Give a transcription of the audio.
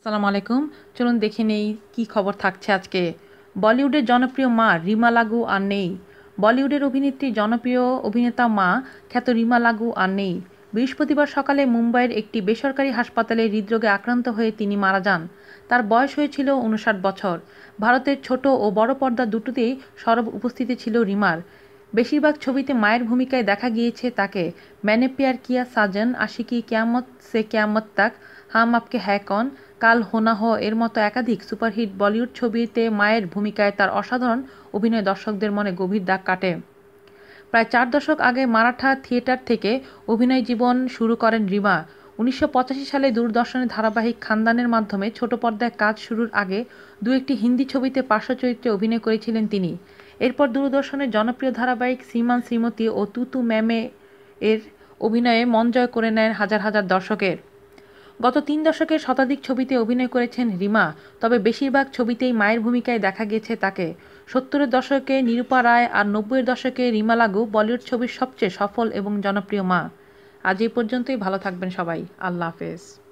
আসসালামু আলাইকুম। চলুন দেখে নেই কী খবর থাকছে আজকে। বলিউডের জনপ্রিয় মা রিমা লাগু আর নেই। বলিউডের অভিনেত্রী জনপ্রিয় অভিনেতা মা খ্যাত রিমা লাগু আর নেই। বৃহস্পতিবার সকালে মুম্বাইয়ের একটি বেসরকারি হাসপাতালে হৃদরোগে আক্রান্ত হয়ে তিনি মারা যান। তার বয়স হয়েছিল ৫৯ বছর। ভারতের ছোট ও বড় পর্দা দুটোতেই সরব উপস্থিতি ছিল রিমার। বেশিরভাগ ছবিতে মায়ের ভূমিকায় দেখা গিয়েছে তাকে। मैंने प्यार किया साजन, आशिकी क्यामत से क्यामत तक, हम आपके है कौन, কাল হো না হো এর মতো একাধিক সুপারহিট বলিউড ছবিতে মায়ের ভূমিকায় তার অসাধারণ অভিনয় দর্শকদের মনে গভীর দাগ কাটে। প্রায় ৪ দশক আগে মারাঠা থিয়েটার থেকে অভিনয় জীবন শুরু করেন রিমা। ১৯৮৫ সালে দূরদর্শনের ধারাবাহিক খানদানের মাধ্যমে ছোট পর্দায় কাজ শুরুর আগে দু-একটি হিন্দি ছবিতে পার্শ্ব চরিত্রে অভিনয় করেছিলেন তিনি। এরপর দূরদর্শনের জনপ্রিয় ধারাবাহিক শ্রীমান শ্রীমতী ও তু তু ম্যামে এর অভিনয়ে মন জয় করে নেন হাজার হাজার দর্শকের। গত ৩ দশকের শতাধিক ছবিতে অভিনয় করেছেন রিমা, তবে বেশিরভাগ ছবিতেই মায়ের ভূমিকায় দেখা গেছে তাকে। ৭০-এর দশকে নিরূপা রায় আর ৯০-এর দশকে রিমা লাগু বলিউড ছবির সবচেয়ে সফল এবং জনপ্রিয় মা। আজ এই পর্যন্তই। ভালো থাকবেন সবাই। আল্লাহ হাফেজ।